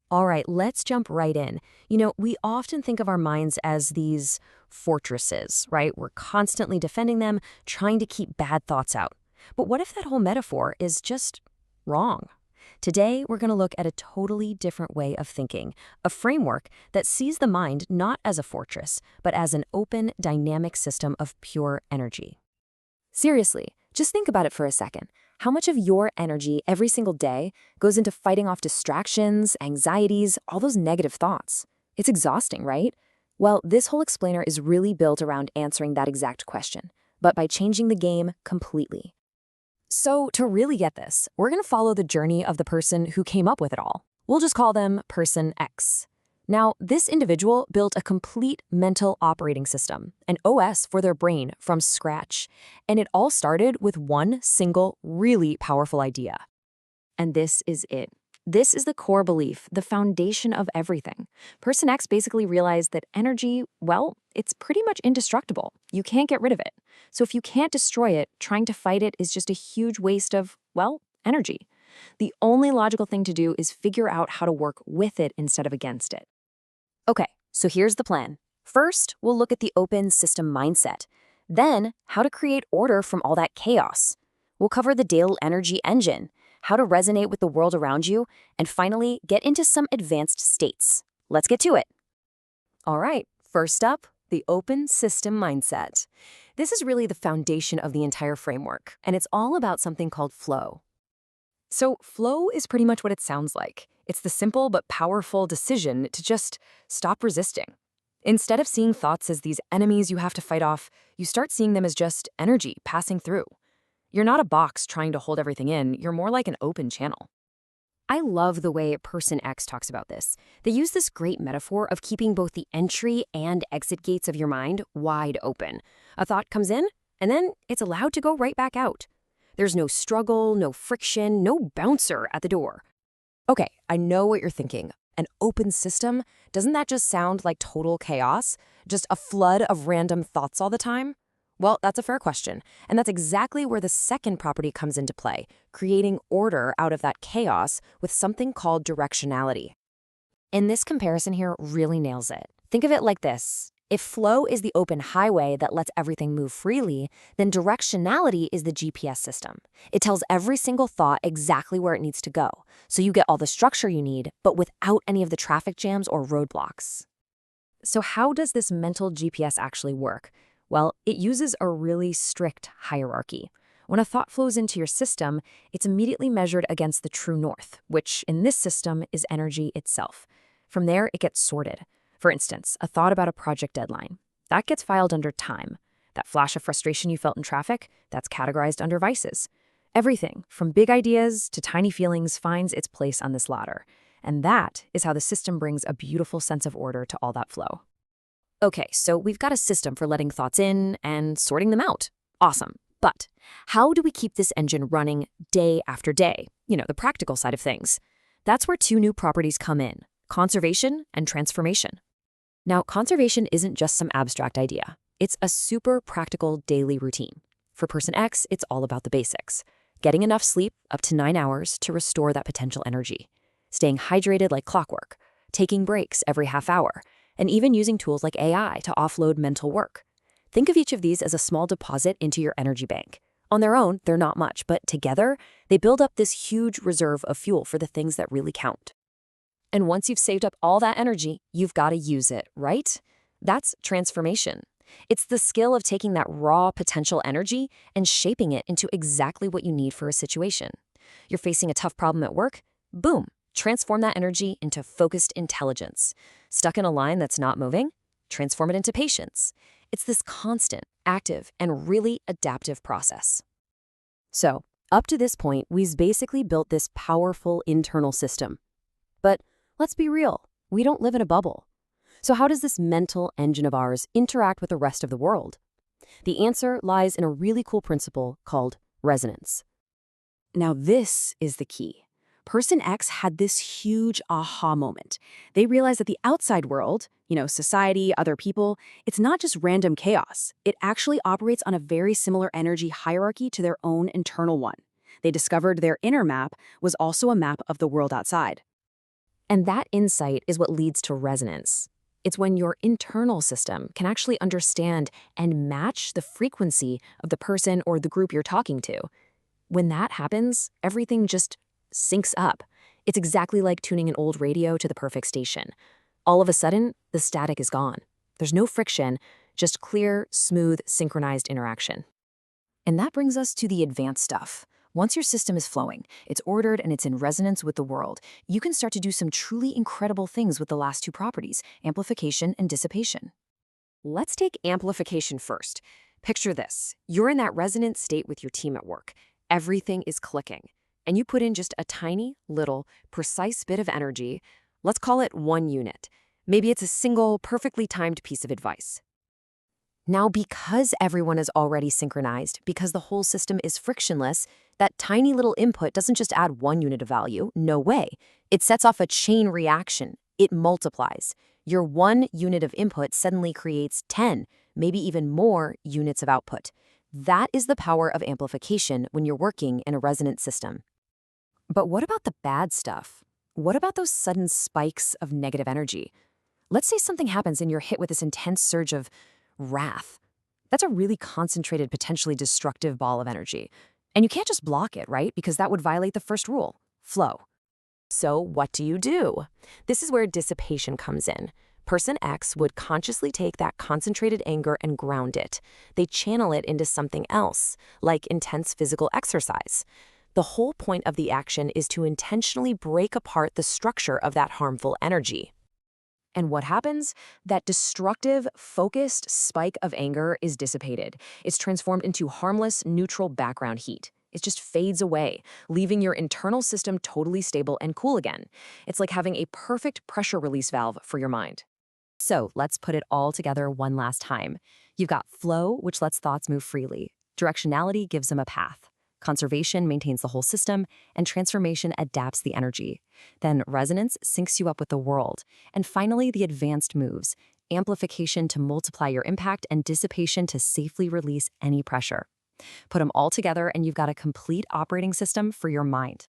All right, let's jump right in. We often think of our minds as these fortresses, right? We're constantly defending them, trying to keep bad thoughts out. But what if that whole metaphor is just wrong? Today, we're going to look at a totally different way of thinking, a framework that sees the mind not as a fortress, but as an open, dynamic system of pure energy. Seriously, just think about it for a second. How much of your energy every single day goes into fighting off distractions, anxieties, all those negative thoughts? It's exhausting, right? Well, this whole explainer is really built around answering that exact question, but by changing the game completely. So, to really get this, we're going to follow the journey of the person who came up with it all. We'll just call them Person X. Now, this individual built a complete mental operating system, an OS for their brain from scratch. And it all started with one single, really powerful idea. And this is it. This is the core belief, the foundation of everything. Person X basically realized that energy, well, it's pretty much indestructible. You can't get rid of it. So if you can't destroy it, trying to fight it is just a huge waste of, well, energy. The only logical thing to do is figure out how to work with it instead of against it. Okay, so here's the plan. First, we'll look at the open system mindset. Then, how to create order from all that chaos. We'll cover the Dale Energy Engine, how to resonate with the world around you, and finally, get into some advanced states. Let's get to it. All right, first up, the open system mindset. This is really the foundation of the entire framework, and it's all about something called flow. So flow is pretty much what it sounds like. It's the simple but powerful decision to just stop resisting. Instead of seeing thoughts as these enemies you have to fight off, you start seeing them as just energy passing through. You're not a box trying to hold everything in, you're more like an open channel. I love the way Person X talks about this. They use this great metaphor of keeping both the entry and exit gates of your mind wide open. A thought comes in, and then it's allowed to go right back out. There's no struggle, no friction, no bouncer at the door. Okay, I know what you're thinking. An open system? Doesn't that just sound like total chaos? Just a flood of random thoughts all the time? Well, that's a fair question, and that's exactly where the second property comes into play, creating order out of that chaos with something called directionality. And this comparison here really nails it. Think of it like this. If flow is the open highway that lets everything move freely, then directionality is the GPS system. It tells every single thought exactly where it needs to go, so you get all the structure you need, but without any of the traffic jams or roadblocks. So how does this mental GPS actually work? Well, it uses a really strict hierarchy. When a thought flows into your system, it's immediately measured against the true north, which in this system is energy itself. From there, it gets sorted. For instance, a thought about a project deadline. That gets filed under time. That flash of frustration you felt in traffic, that's categorized under vices. Everything, from big ideas to tiny feelings, finds its place on this ladder. And that is how the system brings a beautiful sense of order to all that flow. Okay, so we've got a system for letting thoughts in and sorting them out. Awesome. But how do we keep this engine running day after day? The practical side of things. That's where two new properties come in: conservation and transformation. Now, conservation isn't just some abstract idea. It's a super practical daily routine. For Person X, it's all about the basics. Getting enough sleep, up to 9 hours, to restore that potential energy. Staying hydrated like clockwork. Taking breaks every half hour. And even using tools like AI to offload mental work. Think of each of these as a small deposit into your energy bank. On their own, they're not much, but together, they build up this huge reserve of fuel for the things that really count. And once you've saved up all that energy, you've got to use it, right? That's transformation. It's the skill of taking that raw potential energy and shaping it into exactly what you need for a situation. You're facing a tough problem at work? Boom, transform that energy into focused intelligence. Stuck in a line that's not moving? Transform it into patience. It's this constant, active, and really adaptive process. So, up to this point, we've basically built this powerful internal system. But let's be real, we don't live in a bubble. So how does this mental engine of ours interact with the rest of the world? The answer lies in a really cool principle called resonance. Now this is the key. Person X had this huge aha moment. They realized that the outside world, society, other people, it's not just random chaos. It actually operates on a very similar energy hierarchy to their own internal one. They discovered their inner map was also a map of the world outside. And that insight is what leads to resonance. It's when your internal system can actually understand and match the frequency of the person or the group you're talking to. When that happens, everything just syncs up. It's exactly like tuning an old radio to the perfect station. All of a sudden, the static is gone. There's no friction, just clear, smooth, synchronized interaction. And that brings us to the advanced stuff. Once your system is flowing, it's ordered and it's in resonance with the world, you can start to do some truly incredible things with the last two properties, amplification and dissipation. Let's take amplification first. Picture this. You're in that resonant state with your team at work. Everything is clicking. And you put in just a tiny, little, precise bit of energy. Let's call it 1 unit. Maybe it's a single, perfectly timed piece of advice. Now, because everyone is already synchronized, because the whole system is frictionless, that tiny little input doesn't just add 1 unit of value. No way. It sets off a chain reaction. It multiplies. Your 1 unit of input suddenly creates 10, maybe even more units of output. That is the power of amplification when you're working in a resonant system. But what about the bad stuff? What about those sudden spikes of negative energy? Let's say something happens and you're hit with this intense surge of wrath. That's a really concentrated, potentially destructive ball of energy. And you can't just block it, right? Because that would violate the first rule, flow. So what do? This is where dissipation comes in. Person X would consciously take that concentrated anger and ground it. They channel it into something else, like intense physical exercise. The whole point of the action is to intentionally break apart the structure of that harmful energy. And what happens? That destructive, focused spike of anger is dissipated. It's transformed into harmless, neutral background heat. It just fades away, leaving your internal system totally stable and cool again. It's like having a perfect pressure release valve for your mind. So let's put it all together one last time. You've got flow, which lets thoughts move freely. Directionality gives them a path. Conservation maintains the whole system, and transformation adapts the energy. Then resonance syncs you up with the world. And finally, the advanced moves, amplification to multiply your impact and dissipation to safely release any pressure. Put them all together and you've got a complete operating system for your mind.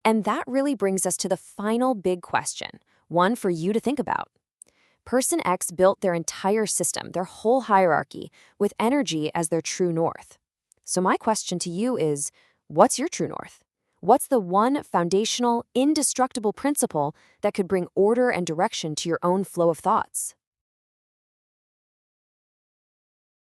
And that really brings us to the final big question, one for you to think about. Person X built their entire system, their whole hierarchy, with energy as their true north. So my question to you is, what's your true north? What's the one foundational, indestructible principle that could bring order and direction to your own flow of thoughts?